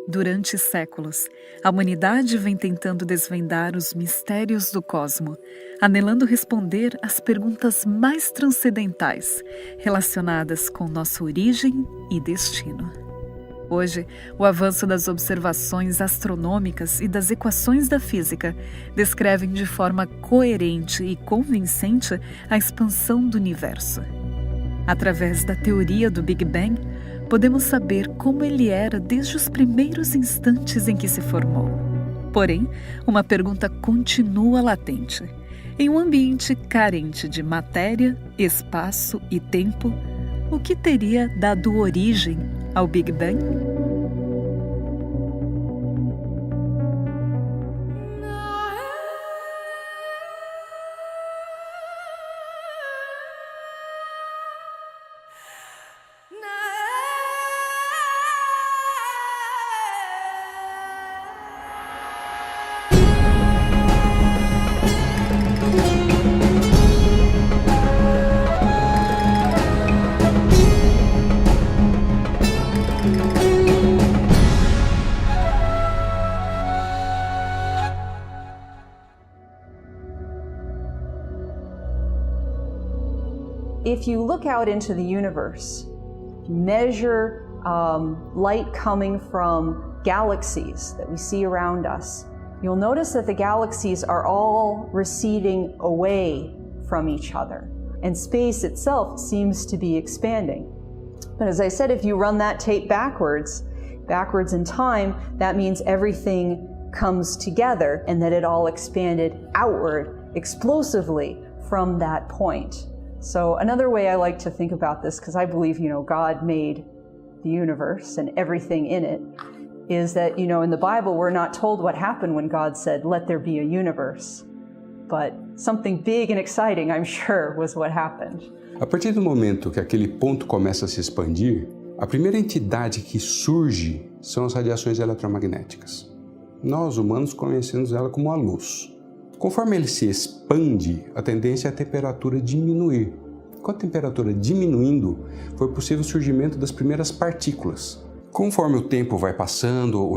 Durante séculos, a humanidade vem tentando desvendar os mistérios do cosmo, anelando responder às perguntas mais transcendentais relacionadas com nossa origem e destino. Hoje, o avanço das observações astronômicas e das equações da física descrevem de forma coerente e convincente a expansão do universo. Através da teoria do Big Bang, podemos saber como ele era desde os primeiros instantes em que se formou. Porém, uma pergunta continua latente. Em um ambiente carente de matéria, espaço e tempo, o que teria dado origem ao Big Bang? If you look out into the universe, measure light coming from galaxies that we see around us, you'll notice that the galaxies are all receding away from each other, and space itself seems to be expanding. But as I said, if you run that tape backwards in time, that means everything comes together and that it all expanded outward explosively from that point. So another way I like to think about this, because I believe, God made the universe and everything in it, is that, in the Bible, we're not told what happened when God said, let there be a universe. But something big and exciting, I'm sure, was what happened. A partir do momento que aquele ponto começa a se expandir, a primeira entidade que surge são as radiações eletromagnéticas. Nós, humanos, conhecemos ela como a luz. Conforme ele se expande, a tendência é a temperatura diminuir. Com a temperatura diminuindo, foi possível o surgimento das primeiras partículas. Conforme o tempo vai passando,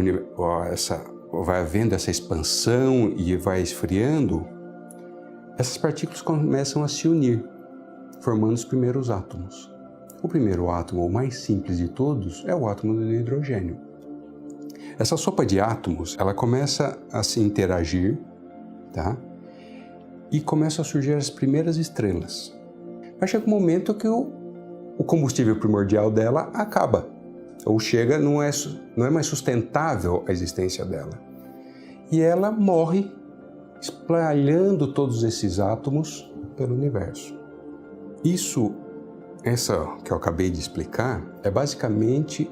vai havendo essa expansão e vai esfriando, essas partículas começam a se unir, formando os primeiros átomos. O primeiro átomo, o mais simples de todos, é o átomo do hidrogênio. Essa sopa de átomos, ela começa a se interagir, e começam a surgir as primeiras estrelas. Mas chega um momento que o combustível primordial dela acaba, ou chega, não é mais sustentável a existência dela. E ela morre, espalhando todos esses átomos pelo universo. Essa que eu acabei de explicar, é basicamente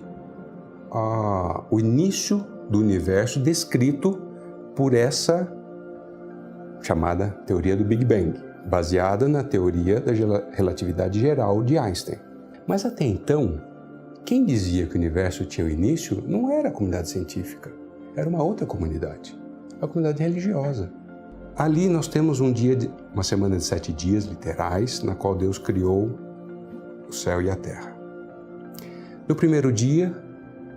o início do universo descrito por essa chamada teoria do Big Bang, baseada na teoria da relatividade geral de Einstein. Mas até então, quem dizia que o universo tinha um início não era a comunidade científica, era uma outra comunidade, a comunidade religiosa. Ali nós temos uma semana de 7 dias literais, na qual Deus criou o céu e a terra. No primeiro dia,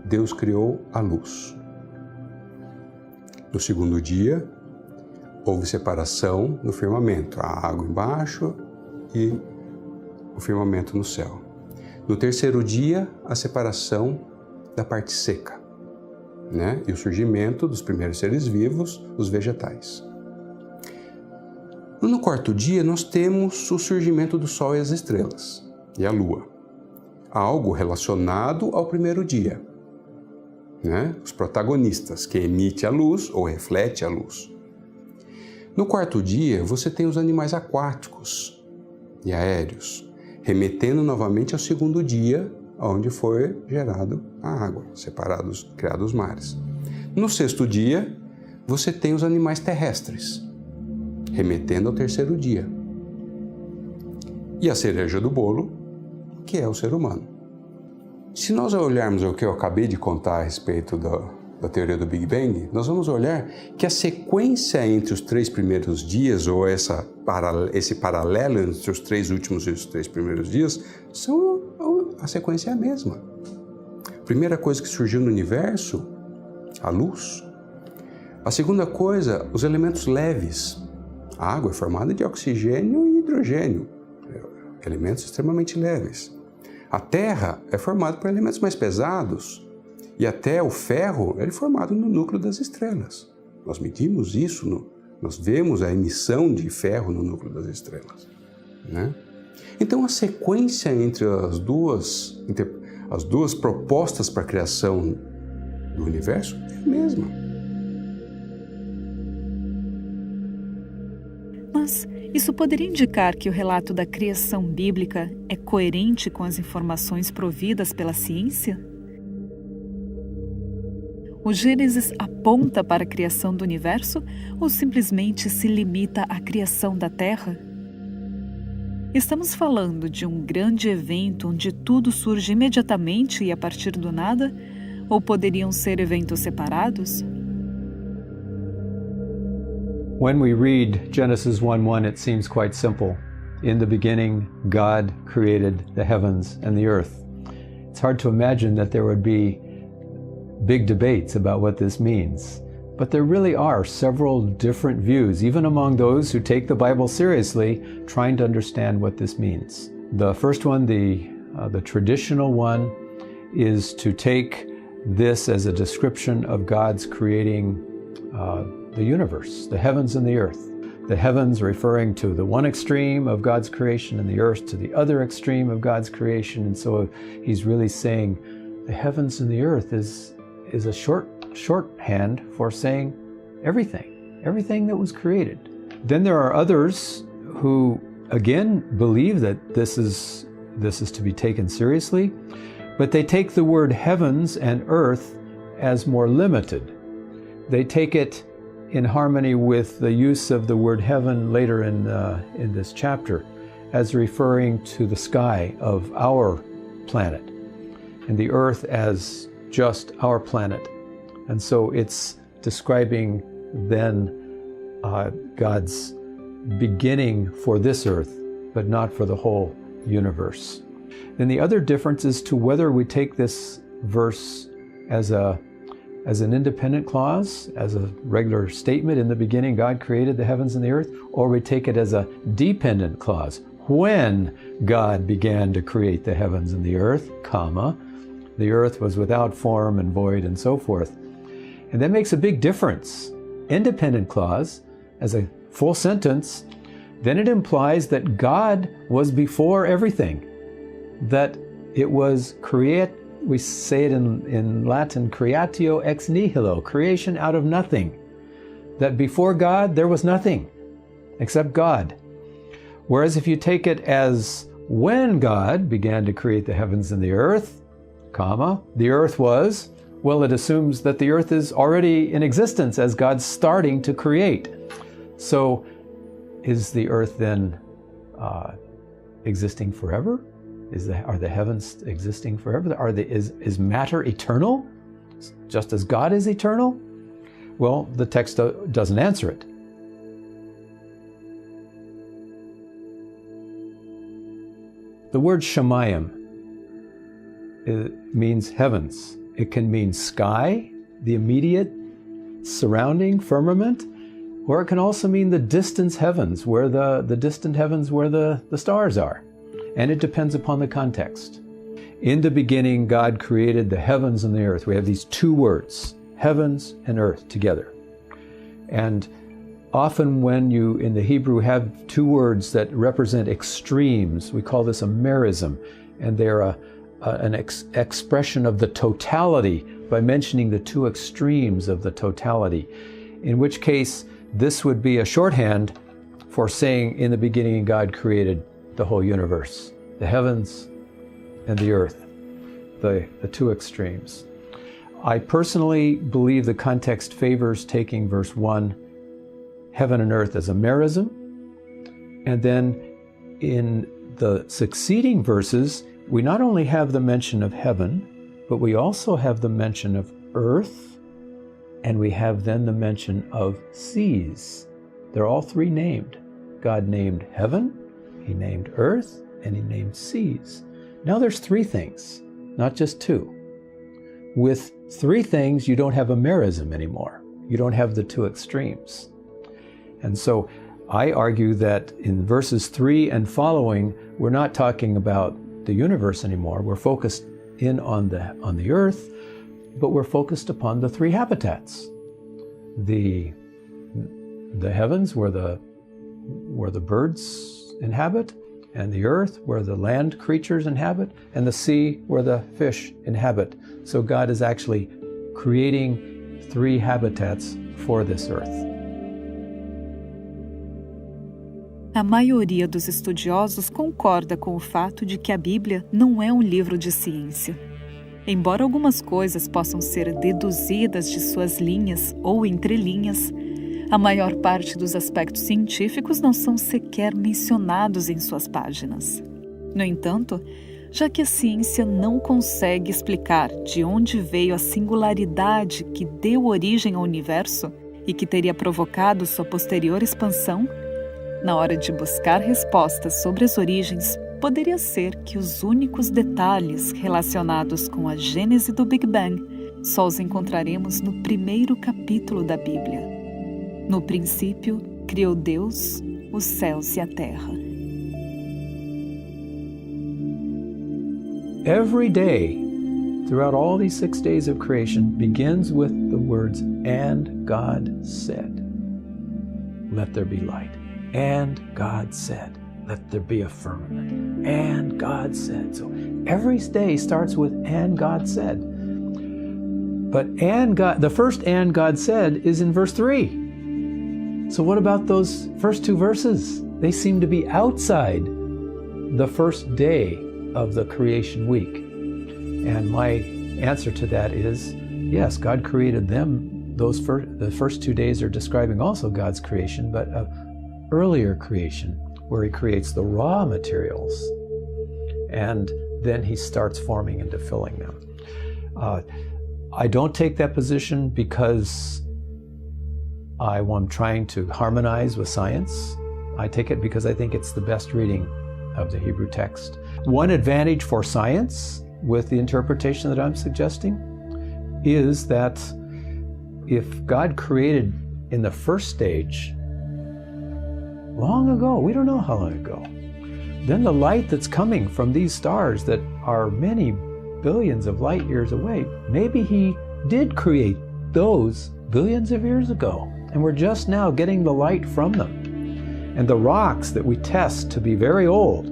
Deus criou a luz. No segundo dia, houve separação no firmamento, a água embaixo e o firmamento no céu. No terceiro dia, a separação da parte seca, e o surgimento dos primeiros seres vivos, os vegetais. No quarto dia, nós temos o surgimento do Sol e as estrelas, e a Lua. Algo relacionado ao primeiro dia, os protagonistas, que emite a luz ou reflete a luz. No quarto dia, você tem os animais aquáticos e aéreos, remetendo novamente ao segundo dia, onde foi gerado a água, criados os mares. No sexto dia, você tem os animais terrestres, remetendo ao terceiro dia. E a cereja do bolo, que é o ser humano. Se nós olharmos o que eu acabei de contar a respeito da teoria do Big Bang, nós vamos olhar que a sequência entre os 3 primeiros dias, ou esse paralelo entre os 3 últimos e os 3 primeiros dias, a sequência é a mesma. A primeira coisa que surgiu no universo a luz. A segunda coisa, os elementos leves. A água é formada de oxigênio e hidrogênio, elementos extremamente leves. A terra é formada por elementos mais pesados e até o ferro é formado no núcleo das estrelas. Nós medimos isso, nós vemos a emissão de ferro no núcleo das estrelas, né? Então a sequência entre as duas propostas para a criação do universo é a mesma. Mas isso poderia indicar que o relato da criação bíblica é coerente com as informações providas pela ciência? O Gênesis aponta para a criação do universo ou simplesmente se limita à criação da Terra? Estamos falando de um grande evento onde tudo surge imediatamente e a partir do nada? Ou poderiam ser eventos separados? When we read Genesis 1:1, it seems quite simple. In the beginning, God created the heavens and the earth. It's hard to imagine that there would be big debates about what this means. But there really are several different views, even among those who take the Bible seriously, trying to understand what this means. The first one, the traditional one, is to take this as a description of God's creating the universe, the heavens and the earth. The heavens referring to the one extreme of God's creation and the earth to the other extreme of God's creation. And so he's really saying the heavens and the earth is a shorthand for saying everything that was created. Then there are others who again believe that this is to be taken seriously, but they take the word heavens and earth as more limited. They take it in harmony with the use of the word heaven later in this chapter as referring to the sky of our planet and the earth as just our planet. And so it's describing then God's beginning for this earth, but not for the whole universe. Then the other difference is to whether we take this verse as an independent clause, as a regular statement, in the beginning God created the heavens and the earth, or we take it as a dependent clause. When God began to create the heavens and the earth, comma, the earth was without form and void and so forth. And that makes a big difference. Independent clause, as a full sentence, then it implies that God was before everything, that it was we say it in Latin, creatio ex nihilo, creation out of nothing. That before God, there was nothing except God. Whereas if you take it as when God began to create the heavens and the earth, comma, the earth was, well, it assumes that the earth is already in existence as God's starting to create. So is the earth then existing forever? Are the heavens existing forever? Is matter eternal, just as God is eternal? Well, the text doesn't answer it. The word Shemayim means heavens. It can mean sky, the immediate surrounding firmament, or it can also mean the distant heavens, where the distant heavens where the stars are. And it depends upon the context. In the beginning, God created the heavens and the earth. We have these two words, heavens and earth, together. And often when you, in the Hebrew, have two words that represent extremes, we call this a merism, and they're an expression of the totality by mentioning the two extremes of the totality, in which case this would be a shorthand for saying in the beginning God created the whole universe, the heavens and the earth, the two extremes. I personally believe the context favors taking verse 1, heaven and earth, as a merism, and then in the succeeding verses, we not only have the mention of heaven, but we also have the mention of earth, and we have then the mention of seas. They're all three named. God named heaven, He named earth, and He named seas. Now there's three things, not just two. with three things, you don't have a merism anymore. You don't have the two extremes. And so I argue that in verses 3 and following, we're not talking about the universe anymore. We're focused in on the earth, but we're focused upon the three habitats. The heavens where the birds inhabit, and the earth where the land creatures inhabit, and the sea where the fish inhabit. So God is actually creating three habitats for this earth. A maioria dos estudiosos concorda com o fato de que a Bíblia não é um livro de ciência. Embora algumas coisas possam ser deduzidas de suas linhas ou entrelinhas, a maior parte dos aspectos científicos não são sequer mencionados em suas páginas. No entanto, já que a ciência não consegue explicar de onde veio a singularidade que deu origem ao universo e que teria provocado sua posterior expansão, na hora de buscar respostas sobre as origens, poderia ser que os únicos detalhes relacionados com a gênese do Big Bang só os encontraremos no primeiro capítulo da Bíblia. No princípio, criou Deus os céus e a terra. Every day, throughout all these 6 days of creation, begins with the words, "And God said, let there be light. And God said, let there be a firmament. And God said." So every day starts with "and God said." But the first "and God said" is in verse 3. So what about those first two verses? They seem to be outside the first day of the creation week. And my answer to that is, yes, God created them. The first 2 days are describing also God's creation, but an earlier creation where he creates the raw materials and then he starts forming and filling them. I don't take that position because I'm trying to harmonize with science. I take it because I think it's the best reading of the Hebrew text. One advantage for science with the interpretation that I'm suggesting is that if God created in the first stage long ago, we don't know how long ago, then the light that's coming from these stars that are many billions of light years away, maybe he did create those billions of years ago, and we're just now getting the light from them. And the rocks that we test to be very old,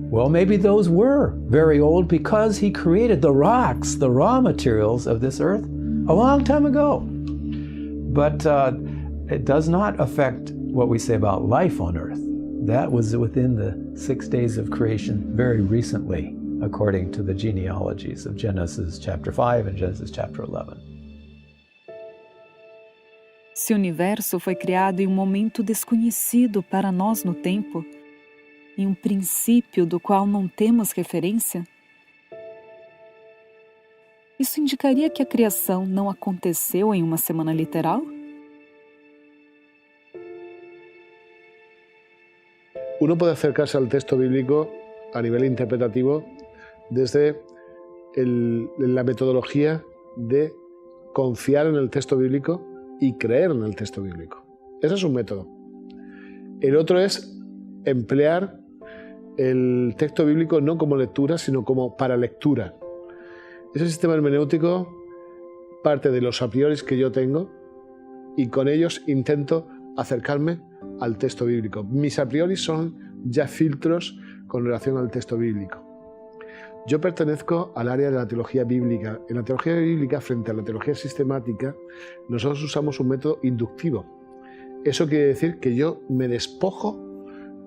well, maybe those were very old because he created the rocks, the raw materials of this earth, a long time ago. But it does not affect what we say about life on earth. That was within the 6 days of creation very recently, according to the genealogies of Genesis chapter 5 and Genesis chapter 11. Se o universo foi criado em um momento desconhecido para nós no tempo, em um princípio do qual não temos referência, isso indicaria que a criação não aconteceu em uma semana literal? Uno puede acercarse al texto bíblico a nivel interpretativo desde la metodología de confiar en el texto bíblico y creer en el texto bíblico. Ese es un método. El otro es emplear el texto bíblico no como lectura, sino como para lectura. Ese sistema hermenéutico parte de los a priori que yo tengo y con ellos intento acercarme al texto bíblico. Mis a priori son ya filtros con relación al texto bíblico. Yo pertenezco al área de la teología bíblica. En la teología bíblica, frente a la teología sistemática, nosotros usamos un método inductivo. Eso quiere decir que yo me despojo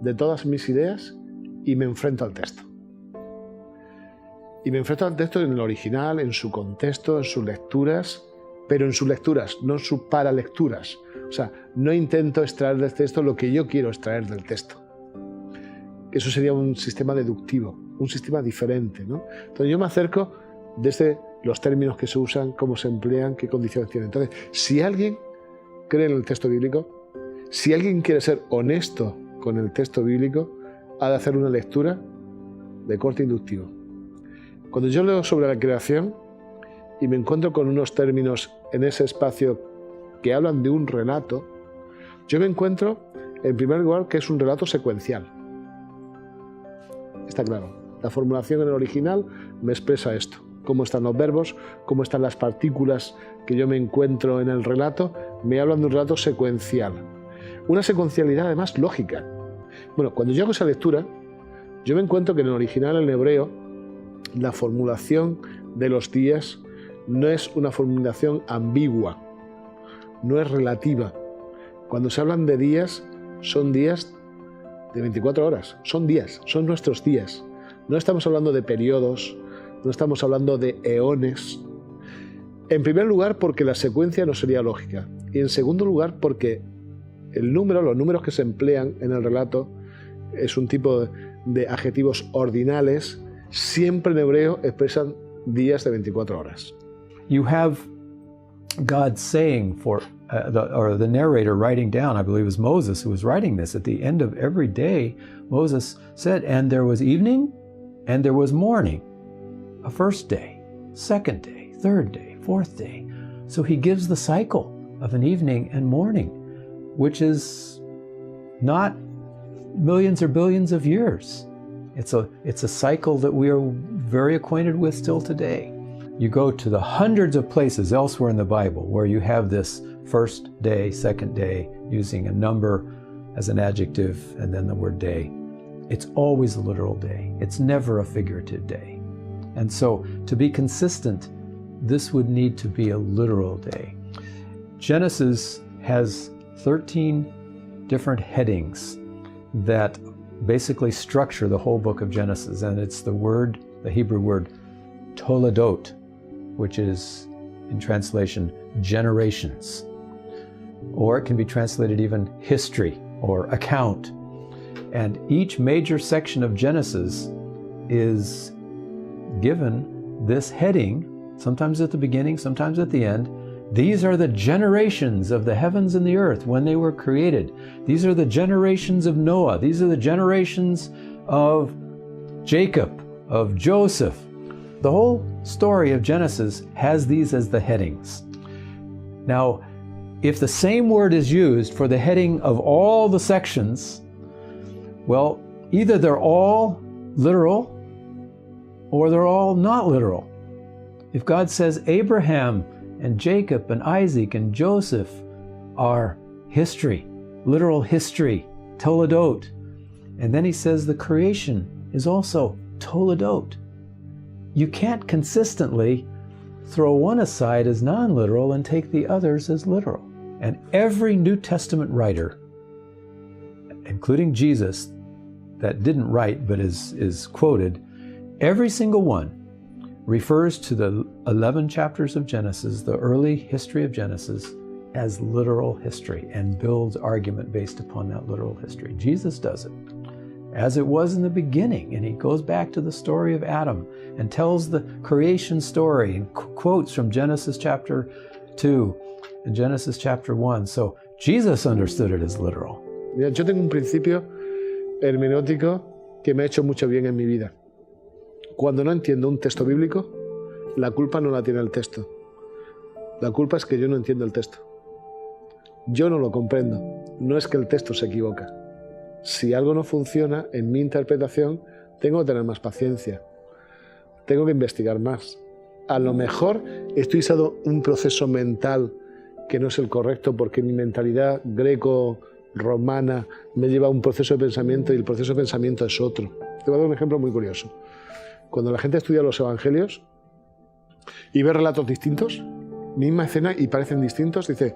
de todas mis ideas y me enfrento al texto. Y me enfrento al texto en el original, en su contexto, en sus lecturas, pero en sus lecturas, no en sus paralecturas. O sea, no intento extraer del texto lo que yo quiero extraer del texto. Eso sería un sistema deductivo, un sistema diferente, ¿no? Entonces yo me acerco desde los términos que se usan, cómo se emplean, qué condiciones tienen. Entonces, si alguien cree en el texto bíblico, si alguien quiere ser honesto con el texto bíblico, ha de hacer una lectura de corte inductivo. Cuando yo leo sobre la creación, y me encuentro con unos términos en ese espacio que hablan de un relato, yo me encuentro, en primer lugar, que es un relato secuencial. Está claro, la formulación en el original me expresa esto, cómo están los verbos, cómo están las partículas que yo me encuentro en el relato, me hablan de un relato secuencial. Una secuencialidad además lógica. Bueno, cuando yo hago esa lectura, yo me encuentro que en el original, en hebreo, la formulación de los días no es una formulación ambigua, no es relativa. Cuando se hablan de días, son días de 24 horas, son días, son nuestros días. No estamos hablando de periodos, no estamos hablando de eones. En primer lugar, porque la secuencia no sería lógica. Y en segundo lugar, porque el número, los números que se emplean en el relato, es un tipo de adjetivos ordinales, siempre en hebreo expresan días de 24 horas. You have God saying the narrator writing down, I believe it was Moses who was writing this, at the end of every day, Moses said, and there was evening and there was morning, a first day, second day, third day, fourth day. So he gives the cycle of an evening and morning, which is not millions or billions of years. It's a cycle that we are very acquainted with still today. You go to the hundreds of places elsewhere in the Bible where you have this first day, second day, using a number as an adjective and then the word day. It's always a literal day. It's never a figurative day. And so to be consistent, this would need to be a literal day. Genesis has 13 different headings that basically structure the whole book of Genesis, and it's the Hebrew word toledot, which is in translation generations, or it can be translated even history or account. And each major section of Genesis is given this heading, sometimes at the beginning, sometimes at the end. These are the generations of the heavens and the earth when they were created. These are the generations of Noah. These are the generations of Jacob, of Joseph. The whole story of Genesis has these as the headings. Now, if the same word is used for the heading of all the sections, well, either they're all literal or they're all not literal. If God says Abraham and Jacob and Isaac and Joseph are history, literal history, toledot, and then he says the creation is also toledot, you can't consistently throw one aside as non-literal and take the others as literal. And every New Testament writer, including Jesus, that didn't write but is quoted, every single one refers to the 11 chapters of Genesis, the early history of Genesis, as literal history and builds argument based upon that literal history. Jesus does it as it was in the beginning, and he goes back to the story of Adam and tells the creation story and quotes from Genesis chapter 2 and Genesis chapter 1. So Jesus understood it as literal. Mira, yo tengo un principio hermenéutico que me ha hecho mucho bien en mi vida. Cuando no entiendo un texto bíblico, la culpa no la tiene el texto. La culpa es que yo no entiendo el texto. Yo no lo comprendo. No es que el texto se equivoca. Si algo no funciona en mi interpretación, tengo que tener más paciencia. Tengo que investigar más. A lo mejor estoy usando un proceso mental que no es el correcto porque mi mentalidad greco-romana me lleva a un proceso de pensamiento y el proceso de pensamiento es otro. Te voy a dar un ejemplo muy curioso. Cuando la gente estudia los evangelios y ve relatos distintos, misma escena y parecen distintos, dice,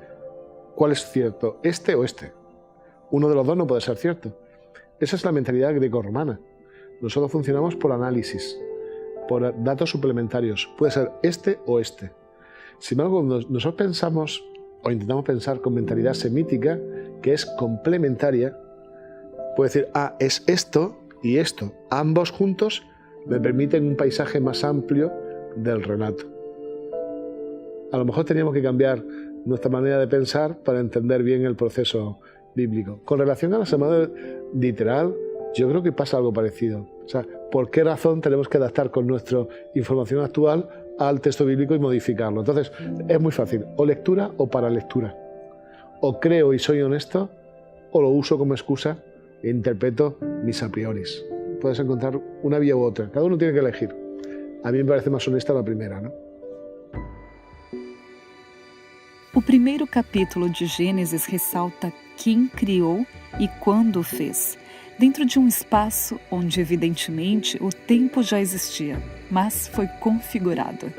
¿cuál es cierto? ¿Este o este? Uno de los dos no puede ser cierto. Esa es la mentalidad greco-romana. Nosotros funcionamos por análisis, por datos suplementarios. Puede ser este o este. Sin embargo, nosotros pensamos o intentamos pensar con mentalidad semítica, que es complementaria, puede decir, es esto y esto. Ambos juntos me permiten un paisaje más amplio del relato. A lo mejor teníamos que cambiar nuestra manera de pensar para entender bien el proceso bíblico. Con relación a la semana literal, yo creo que pasa algo parecido. O sea, ¿por qué razón tenemos que adaptar con nuestra información actual al texto bíblico y modificarlo. Entonces, es muy fácil, o lectura o para lectura. O creo y soy honesto, o lo uso como excusa e interpreto mis a prioris. Puedes encontrar una vía u otra, cada uno tiene que elegir. A mí me parece más honesta la primera, ¿no? O primeiro capítulo de Gênesis ressalta quem criou e quando o fez, dentro de um espaço onde, evidentemente, o tempo já existia, mas foi configurado.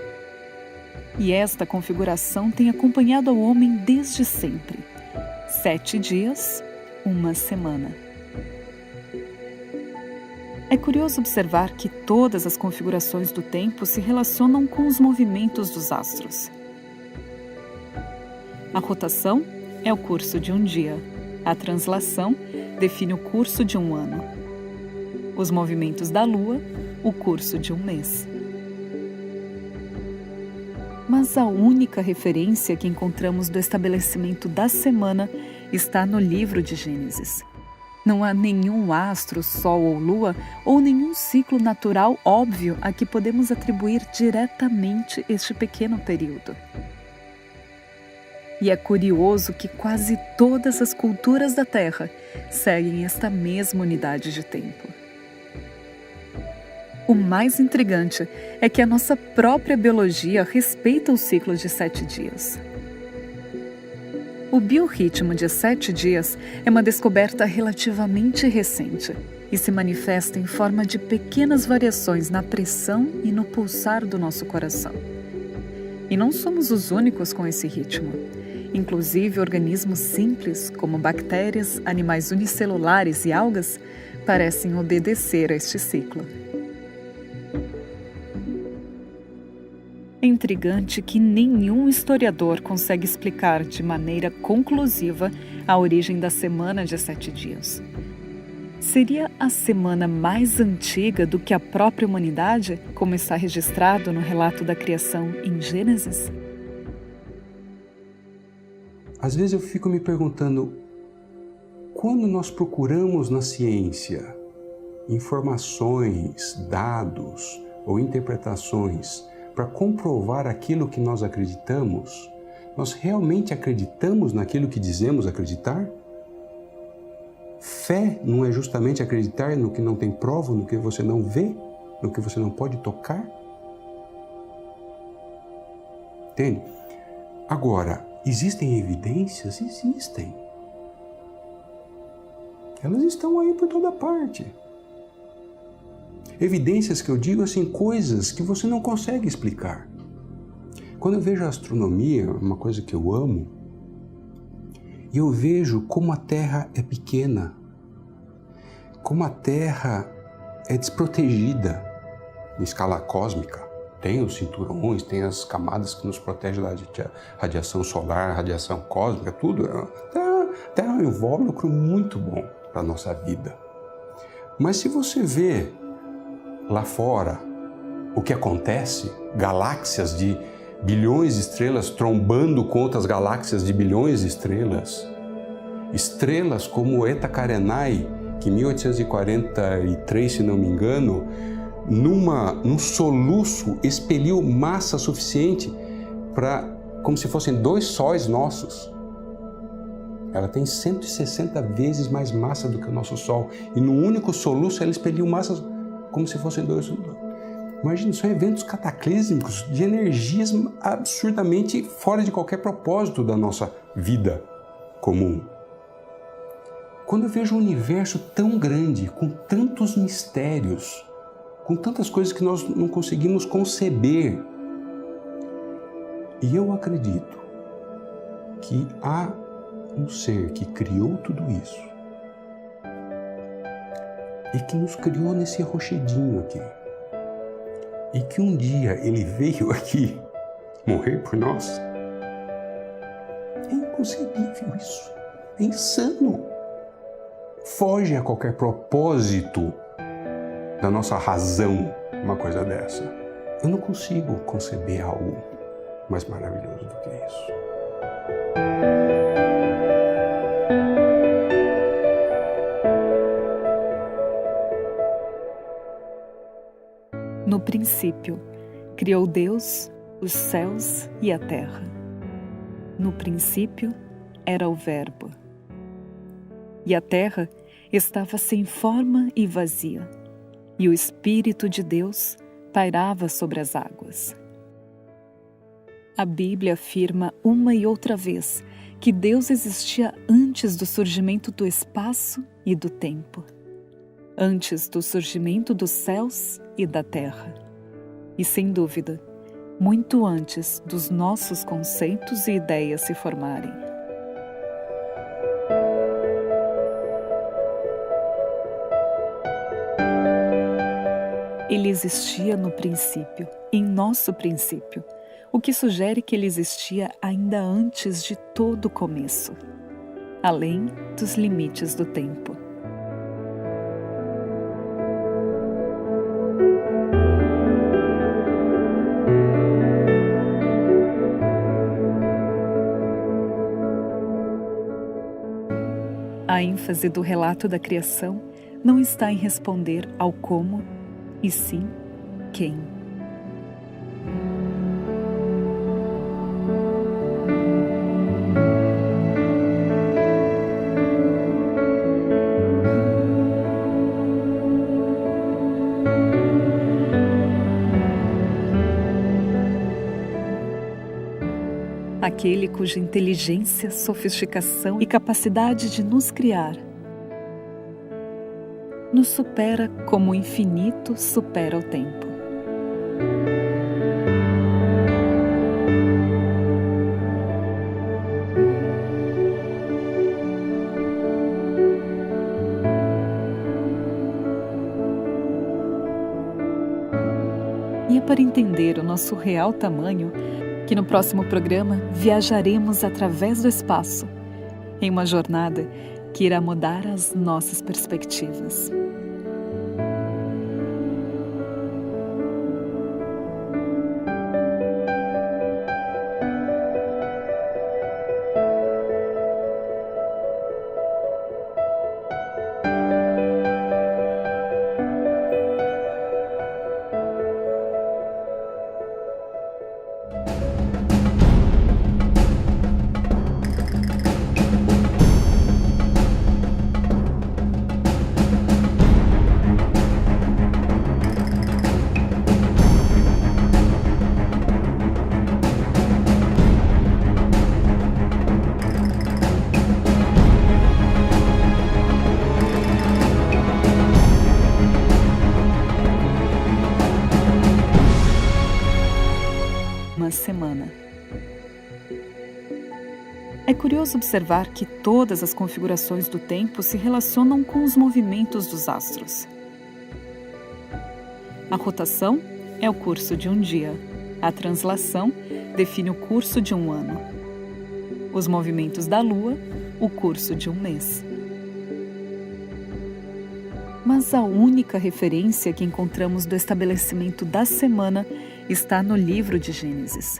E esta configuração tem acompanhado ao homem desde sempre. 7 dias, 1 semana. É curioso observar que todas as configurações do tempo se relacionam com os movimentos dos astros. A rotação é o curso de um dia. A translação define o curso de um ano. Os movimentos da Lua, o curso de um mês. Mas a única referência que encontramos do estabelecimento da semana está no livro de Gênesis. Não há nenhum astro, sol ou lua, ou nenhum ciclo natural óbvio a que podemos atribuir diretamente este pequeno período. E é curioso que quase todas as culturas da Terra seguem esta mesma unidade de tempo. O mais intrigante é que a nossa própria biologia respeita o ciclo de 7 dias. O biorritmo de 7 dias é uma descoberta relativamente recente e se manifesta em forma de pequenas variações na pressão e no pulsar do nosso coração. E não somos os únicos com esse ritmo. Inclusive, organismos simples, como bactérias, animais unicelulares e algas, parecem obedecer a este ciclo. É intrigante que nenhum historiador consegue explicar de maneira conclusiva a origem da semana de 7 dias. Seria a semana mais antiga do que a própria humanidade, como está registrado no relato da criação em Gênesis? Às vezes eu fico me perguntando, quando nós procuramos na ciência informações, dados ou interpretações para comprovar aquilo que nós acreditamos, nós realmente acreditamos naquilo que dizemos acreditar? Fé não é justamente acreditar no que não tem prova, no que você não vê, no que você não pode tocar? Entende? Agora, existem evidências? Existem. Elas estão aí por toda parte. Evidências que eu digo assim, coisas que você não consegue explicar. Quando eu vejo a astronomia, uma coisa que eu amo, e eu vejo como a Terra é pequena, como a Terra é desprotegida em escala cósmica. Tem os cinturões, tem as camadas que nos protegem da radiação solar, radiação cósmica, tudo. A Terra é um invólucro muito bom para a nossa vida. Mas se você vê lá fora o que acontece, galáxias de bilhões de estrelas trombando com outras galáxias de bilhões de estrelas, estrelas como Eta Carinae, que em 1843, se não me engano, num soluço expeliu massa suficiente para, como se fossem 2 sóis nossos. Ela tem 160 vezes mais massa do que o nosso Sol. E num único soluço ela expeliu massa como se fossem 2. Imagina, são eventos cataclísmicos de energias absurdamente fora de qualquer propósito da nossa vida comum. Quando eu vejo um universo tão grande, com tantos mistérios, com tantas coisas que nós não conseguimos conceber, e eu acredito que há um ser que criou tudo isso e que nos criou nesse rochedinho aqui, e que um dia ele veio aqui morrer por nós. É inconcebível isso, é insano, foge a qualquer propósito da nossa razão uma coisa dessa. Eu não consigo conceber algo mais maravilhoso do que isso. No princípio, Criou Deus os céus e a terra. No princípio era o Verbo. E a terra estava sem forma e vazia, e o Espírito de Deus pairava sobre as águas. A Bíblia afirma uma e outra vez que Deus existia antes do surgimento do espaço e do tempo, antes do surgimento dos céus e da terra, e sem dúvida, muito antes dos nossos conceitos e ideias se formarem. Ele existia no princípio, em nosso princípio, o que sugere que ele existia ainda antes de todo o começo, além dos limites do tempo. A ênfase do relato da criação não está em responder ao como, e sim quem. Aquele cuja inteligência, sofisticação e capacidade de nos criar nos supera como o infinito supera o tempo. E é para entender o nosso real tamanho que no próximo programa viajaremos através do espaço, em uma jornada que irá mudar as nossas perspectivas. Semana. É curioso observar que todas as configurações do tempo se relacionam com os movimentos dos astros. A rotação é o curso de um dia, a translação define o curso de um ano, os movimentos da Lua, o curso de um mês. Mas a única referência que encontramos do estabelecimento da semana está no livro de Gênesis.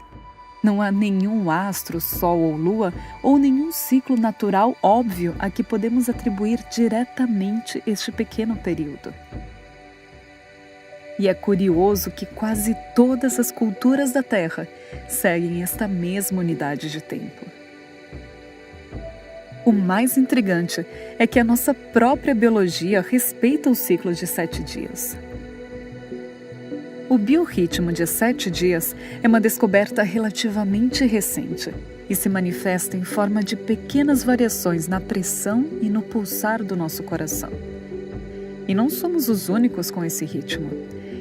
Não há nenhum astro, sol ou lua, ou nenhum ciclo natural óbvio a que podemos atribuir diretamente este pequeno período. E é curioso que quase todas as culturas da Terra seguem esta mesma unidade de tempo. O mais intrigante é que a nossa própria biologia respeita o ciclo de 7 dias. O biorritmo de 7 dias é uma descoberta relativamente recente e se manifesta em forma de pequenas variações na pressão e no pulsar do nosso coração. E não somos os únicos com esse ritmo.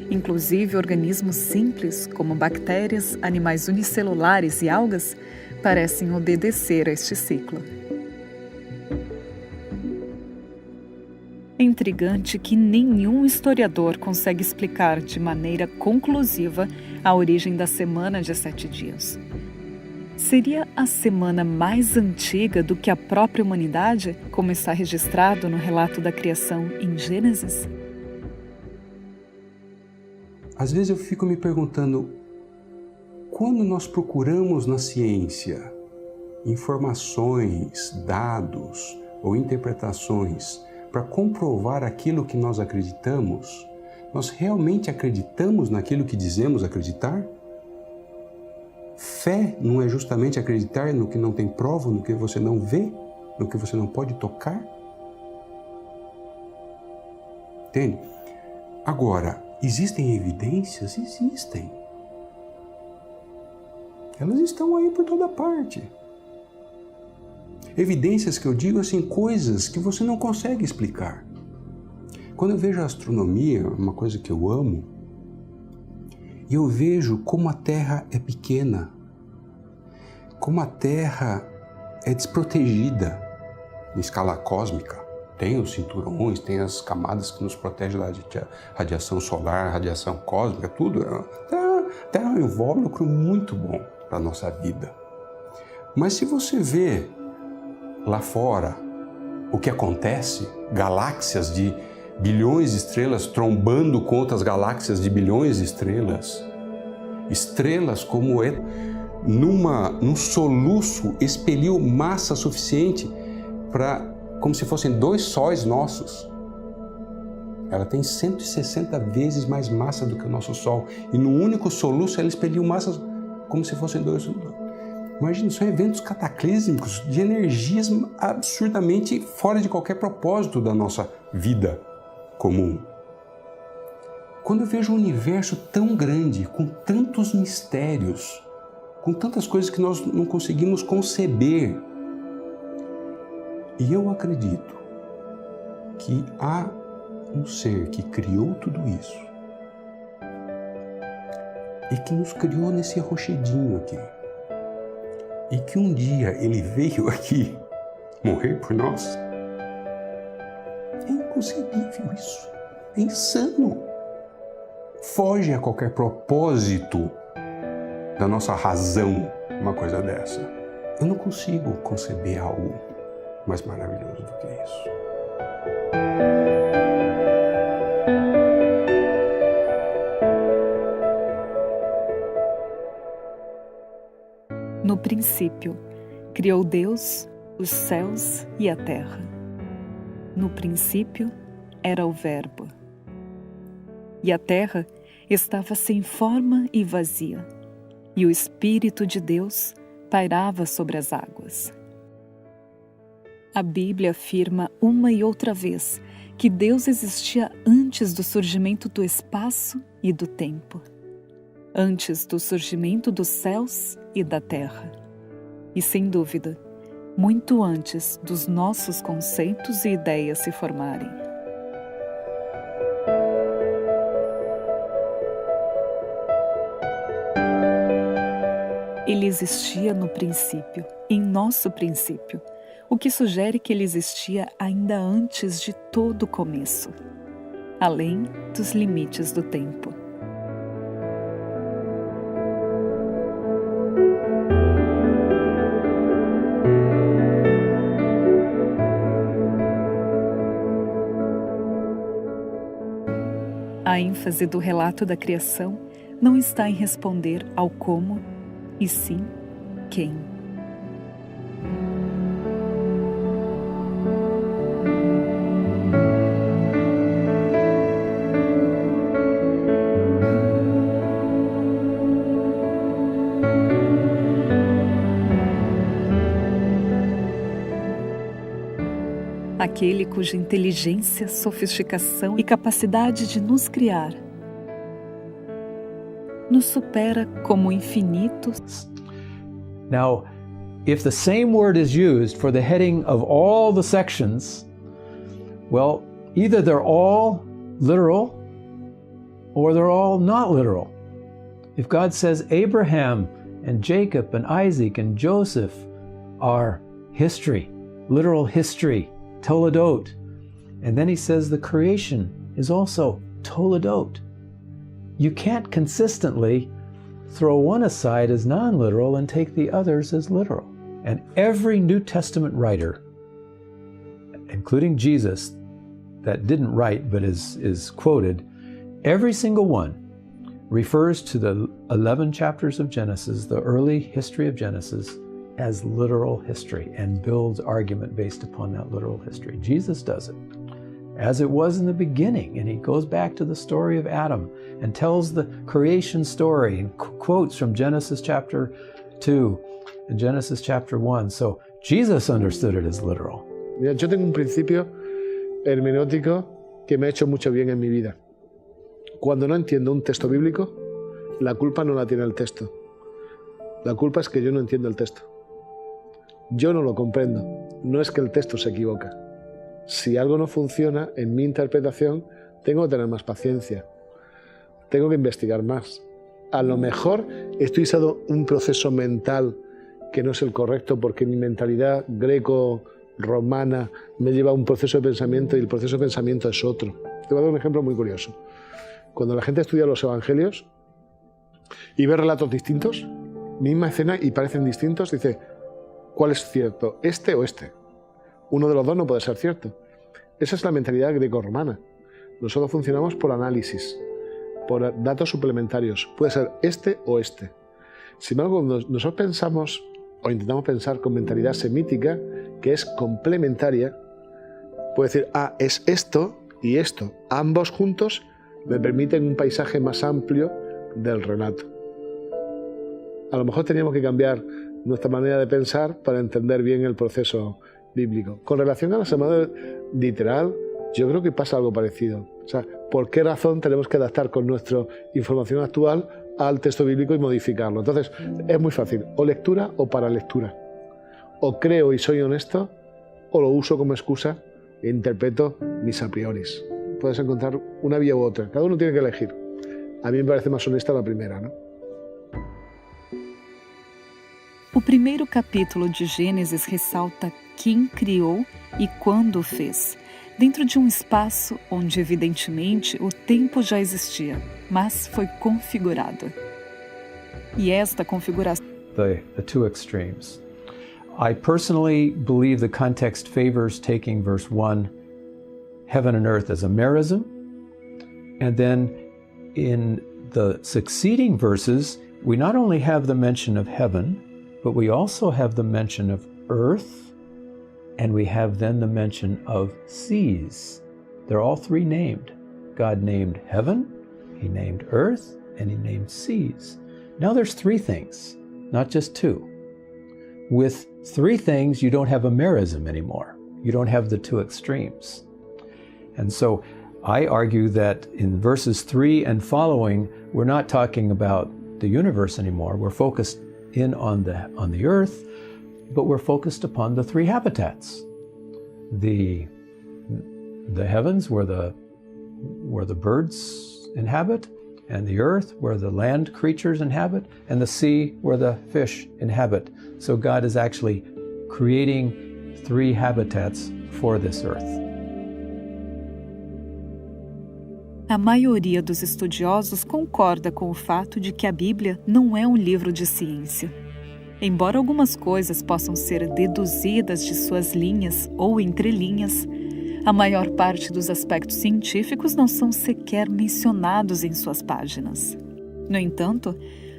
Inclusive, organismos simples, como bactérias, animais unicelulares e algas, parecem obedecer a este ciclo. É intrigante que nenhum historiador consegue explicar de maneira conclusiva a origem da semana de 7 dias. Seria a semana mais antiga do que a própria humanidade, como está registrado no relato da criação em Gênesis? Às vezes eu fico me perguntando, quando nós procuramos na ciência informações, dados ou interpretações para comprovar aquilo que nós acreditamos, Nós realmente acreditamos naquilo que dizemos acreditar? Fé não é justamente acreditar no que não tem prova, no que você não vê, no que você não pode tocar? Entende? Agora, existem evidências? Existem. Elas estão aí por toda parte. Evidências que eu digo assim, coisas que você não consegue explicar. Quando eu vejo a astronomia, uma coisa que eu amo, e eu vejo como a Terra é pequena, como a Terra é desprotegida em escala cósmica. Tem os cinturões, tem as camadas que nos protegem da radiação solar, radiação cósmica, tudo. A Terra é um invólucro muito bom para a nossa vida. Mas se você vê lá fora o que acontece, galáxias de bilhões de estrelas trombando com outras galáxias de bilhões de estrelas, estrelas como num soluço expeliu massa suficiente para, como se fossem 2 sóis nossos. Ela tem 160 vezes mais massa do que o nosso Sol. E num único soluço ela expeliu massas como se fossem 2. Imagina, são eventos cataclísmicos de energias absurdamente fora de qualquer propósito da nossa vida comum. Quando eu vejo um universo tão grande, com tantos mistérios, com tantas coisas que nós não conseguimos conceber, e eu acredito que há um ser que criou tudo isso e que nos criou nesse rochedinho aqui, e que um dia ele veio aqui morrer por nós. É inconcebível isso, é insano, foge a qualquer propósito da nossa razão uma coisa dessa. Eu não consigo conceber algo mais maravilhoso do que isso. No princípio, criou Deus os céus e a terra. No princípio era o Verbo. E a terra estava sem forma e vazia, e o Espírito de Deus pairava sobre as águas. A Bíblia afirma uma e outra vez que Deus existia antes do surgimento do espaço e do tempo, antes do surgimento dos céus e da terra, e sem dúvida, muito antes dos nossos conceitos e ideias se formarem. Ele existia no princípio, em nosso princípio, o que sugere que ele existia ainda antes de todo o começo, além dos limites do tempo. A ênfase do relato da criação não está em responder ao como, e sim quem. Aquele cuja inteligência, sofisticação e capacidade de nos criar nos supera como infinitos. Now, if the same word is used for the heading of all the sections, well, either they're all literal or they're all not literal. If God says Abraham and Jacob and Isaac and Joseph are history, literal history, Toledot, and then he says the creation is also Toledot, you can't consistently throw one aside as non-literal and take the others as literal. And every New Testament writer, including Jesus, that didn't write but is quoted, every single one refers to the 11 chapters of Genesis, the early history of Genesis, as literal history and builds argument based upon that literal history. Jesus does it. as it was in the beginning. And he goes back to the story of Adam and tells the creation story and quotes from Genesis chapter 2 and Genesis chapter 1. So Jesus understood it as literal. Mira, yo tengo un principio hermenéutico que me ha hecho mucho bien en mi vida. Cuando no entiendo un texto bíblico, la culpa no la tiene el texto. La culpa es que yo no entiendo el texto. Yo no lo comprendo. No es que el texto se equivoca. Si algo no funciona en mi interpretación, tengo que tener más paciencia. Tengo que investigar más. A lo mejor estoy usando un proceso mental que no es el correcto porque mi mentalidad greco-romana me lleva a un proceso de pensamiento y el proceso de pensamiento es otro. Te voy a dar un ejemplo muy curioso. Cuando la gente estudia los evangelios y ve relatos distintos, misma escena y parecen distintos, dice, ¿cuál es cierto? ¿Este o este? Uno de los dos no puede ser cierto. Esa es la mentalidad greco-romana. Nosotros funcionamos por análisis, por datos suplementarios. Puede ser este o este. Sin embargo, cuando nosotros pensamos o intentamos pensar con mentalidad semítica, que es complementaria, puede decir, es esto y esto. Ambos juntos me permiten un paisaje más amplio del relato. A lo mejor teníamos que cambiar nuestra manera de pensar para entender bien el proceso bíblico. Con relación a la semana literal, yo creo que pasa algo parecido. O sea, ¿por qué razón tenemos que adaptar con nuestra información actual al texto bíblico y modificarlo? Entonces, es muy fácil, o lectura o para lectura. O creo y soy honesto, o lo uso como excusa e interpreto mis a prioris. Puedes encontrar una vía u otra, cada uno tiene que elegir. A mí me parece más honesta la primera, ¿no? O primeiro capítulo de Gênesis ressalta quem criou e quando o fez, dentro de um espaço onde, evidentemente, o tempo já existia, mas foi configurado. E esta configuração... The two extremes. I personally believe the context favors taking verse 1, heaven and earth, as a merism, and then in the succeeding verses, we not only have the mention of heaven, but we also have the mention of earth, and we have then the mention of seas. They're all three named. God named heaven, he named earth, and he named seas. Now there's three things, not just two. With three things, you don't have a merism anymore. You don't have the two extremes. And so I argue that in verses 3 and following, we're not talking about the universe anymore. We're focused in on the earth, but we're focused upon the three habitats. The heavens where the birds inhabit, and the earth where the land creatures inhabit, and the sea where the fish inhabit. So God is actually creating three habitats for this earth. A maioria dos estudiosos concorda com o fato de que a Bíblia não é um livro de ciência. Embora algumas coisas possam ser deduzidas de suas linhas ou entrelinhas, a maior parte dos aspectos científicos não são sequer mencionados em suas páginas. No entanto,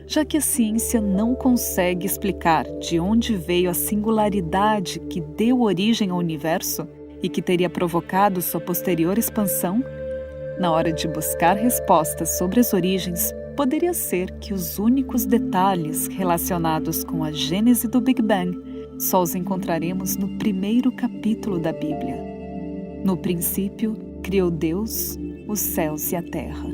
já que a ciência não consegue explicar de onde veio a singularidade que deu origem ao universo e que teria provocado sua posterior expansão, na hora de buscar respostas sobre as origens, poderia ser que os únicos detalhes relacionados com a gênese do Big Bang só os encontraremos no primeiro capítulo da Bíblia. No princípio, criou Deus os céus e a terra.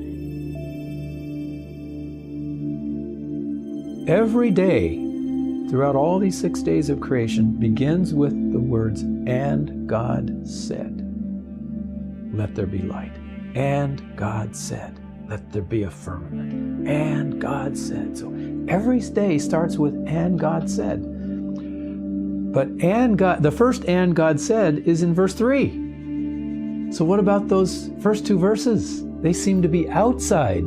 Every day, throughout all these 6 days of creation, begins with the words, "And God said, let there be light. And God said, let there be a firmament. And God said." So every day starts with "and God said." But the first "and God said" is in verse 3. So what about those first two verses? They seem to be outside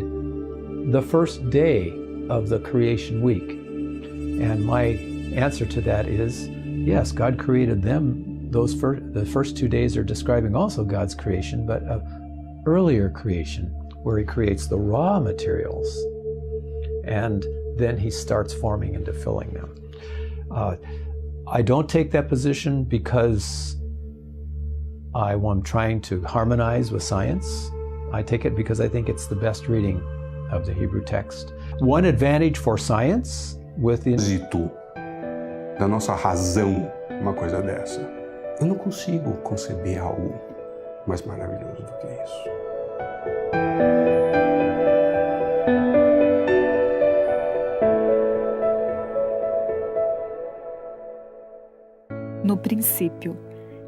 the first day of the creation week. And my answer to that is, yes, God created them. The first 2 days are describing also God's creation, but earlier creation, where he creates the raw materials, and then he starts forming and filling them. I don't take that position because I'm trying to harmonize with science. I take it because I think it's the best reading of the Hebrew text. One advantage for science with the da nossa razão, uma coisa dessa. Eu não consigo conceber algo mais maravilhoso do que isso. No princípio,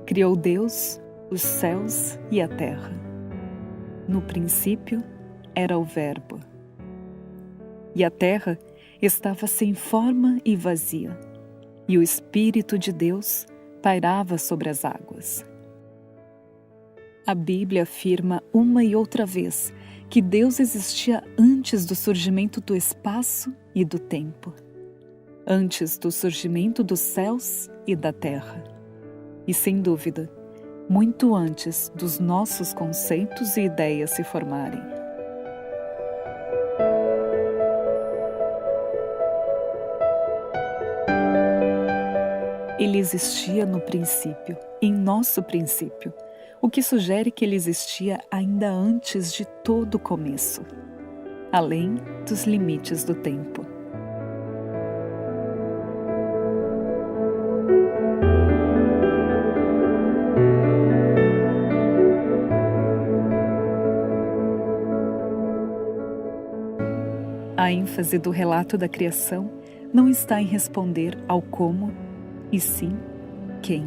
criou Deus os céus e a terra. No princípio era o Verbo. E a terra estava sem forma e vazia, e o Espírito de Deus pairava sobre as águas. A Bíblia afirma uma e outra vez que Deus existia antes do surgimento do espaço e do tempo, antes do surgimento dos céus e da terra, e sem dúvida, muito antes dos nossos conceitos e ideias se formarem. Ele existia no princípio, em nosso princípio, o que sugere que ele existia ainda antes de todo o começo, além dos limites do tempo. A ênfase do relato da criação não está em responder ao como, e sim quem.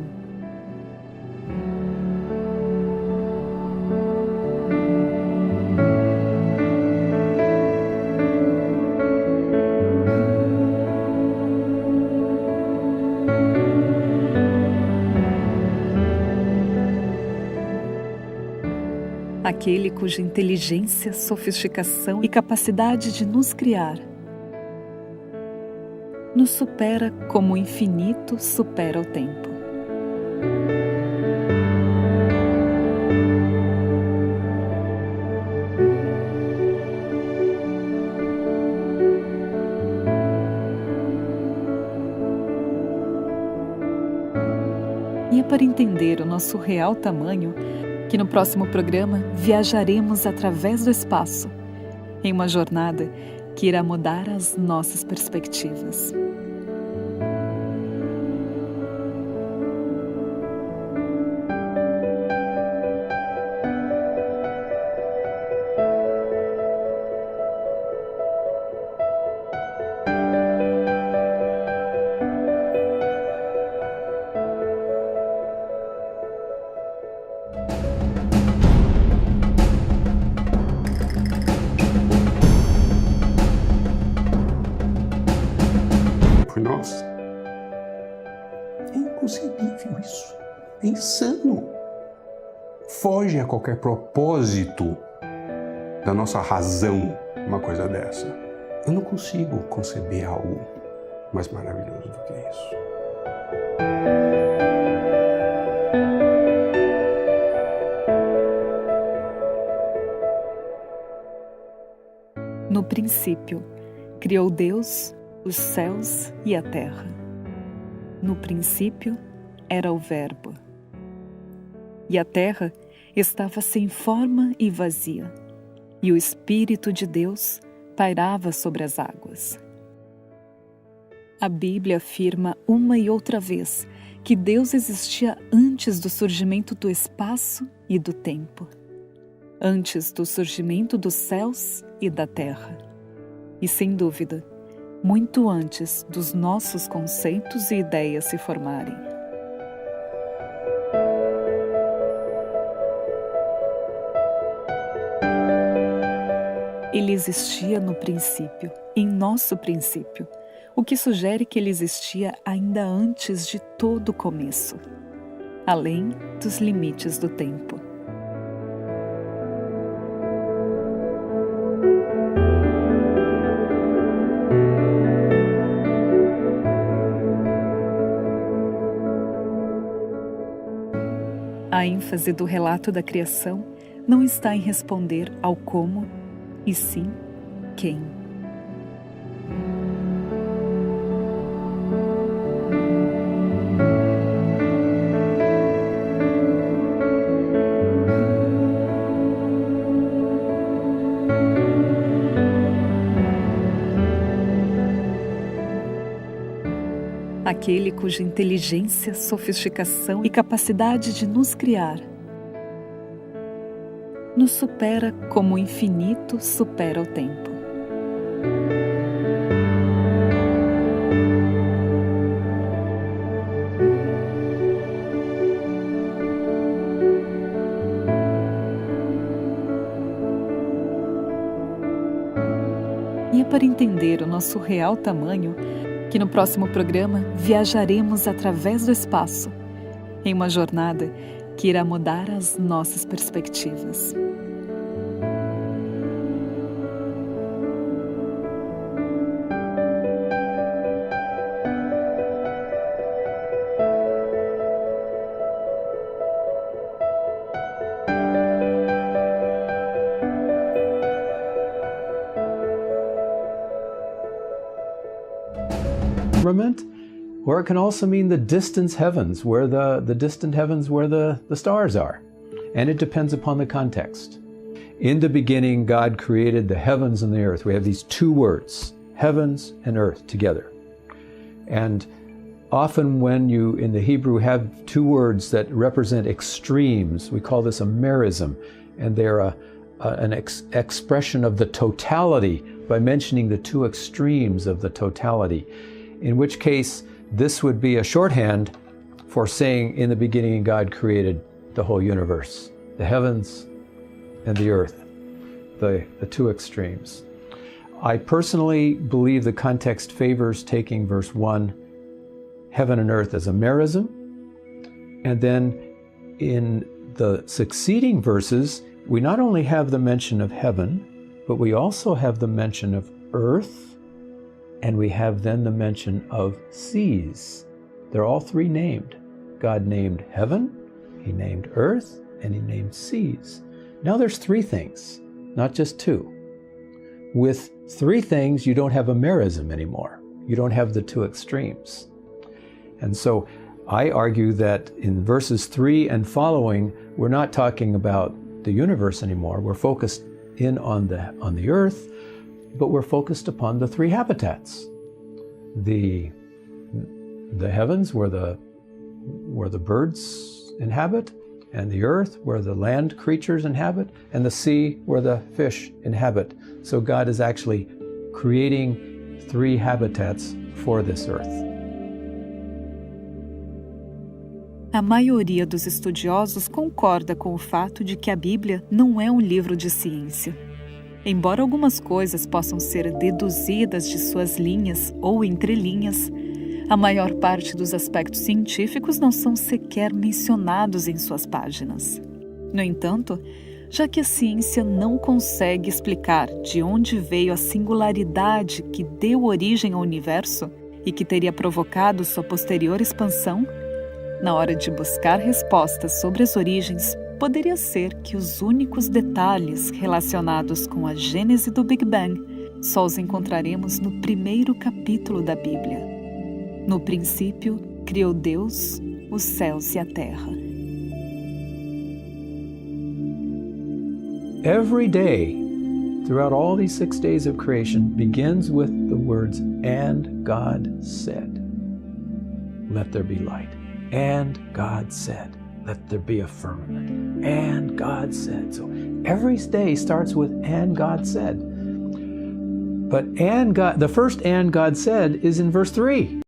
Aquele cuja inteligência, sofisticação e capacidade de nos criar nos supera como o infinito supera o tempo. E é para entender o nosso real tamanho que no próximo programa viajaremos através do espaço, em uma jornada que irá mudar as nossas perspectivas. Por nós. É inconcebível isso. É insano. Foge a qualquer propósito da nossa razão uma coisa dessa. Eu não consigo conceber algo mais maravilhoso do que isso. No princípio, criou Deus os céus e a terra. No princípio era o Verbo. E a terra estava sem forma e vazia, e o Espírito de Deus pairava sobre as águas. A Bíblia afirma uma e outra vez que Deus existia antes do surgimento do espaço e do tempo, antes do surgimento dos céus e da terra, e sem dúvida, muito antes dos nossos conceitos e ideias se formarem. Ele existia no princípio, em nosso princípio, o que sugere que ele existia ainda antes de todo o começo, além dos limites do tempo. A ênfase do relato da criação não está em responder ao como, e sim quem. aquele cuja inteligência, sofisticação e capacidade de nos criar nos supera como o infinito supera o tempo. E é para entender o nosso real tamanho que no próximo programa viajaremos através do espaço, em uma jornada que irá mudar as nossas perspectivas. Firmament, or it can also mean the distant heavens, where the distant heavens where the stars are. And it depends upon the context. In the beginning, God created the heavens and the earth. We have these two words, heavens and earth, together. And often when you, in the Hebrew, have two words that represent extremes, we call this a merism, and they're an expression of the totality by mentioning the two extremes of the totality. In which case, this would be a shorthand for saying, in the beginning, God created the whole universe, the heavens and the earth, the two extremes. I personally believe the context favors taking verse 1, heaven and earth, as a merism. And then in the succeeding verses, we not only have the mention of heaven, but we also have the mention of earth, and we have then the mention of seas. They're all three named. God named heaven, He named earth, and He named seas. Now there's three things, not just two. With three things, you don't have a merism anymore. You don't have the two extremes. And so I argue that in verses 3 and following, we're not talking about the universe anymore. We're focused in on the earth, but we're focused upon the three habitats. The heavens where the birds inhabit, and the earth where the land creatures inhabit, and the sea where the fish inhabit. So God is actually creating three habitats for this earth. A maioria dos estudiosos concorda com o fato de que a Bíblia não é um livro de ciência. Embora algumas coisas possam ser deduzidas de suas linhas ou entrelinhas, a maior parte dos aspectos científicos não são sequer mencionados em suas páginas. No entanto, já que a ciência não consegue explicar de onde veio a singularidade que deu origem ao universo e que teria provocado sua posterior expansão, na hora de buscar respostas sobre as origens, poderia ser que os únicos detalhes relacionados com a gênese do Big Bang só os encontraremos no primeiro capítulo da Bíblia. No princípio, criou Deus os céus e a terra. Every day, throughout all these 6 days of creation, begins with the words, "And God said, let there be light. And God said, let there be a firmament. And God said." So every day starts with "and God said." But the first "and God said" is in verse 3.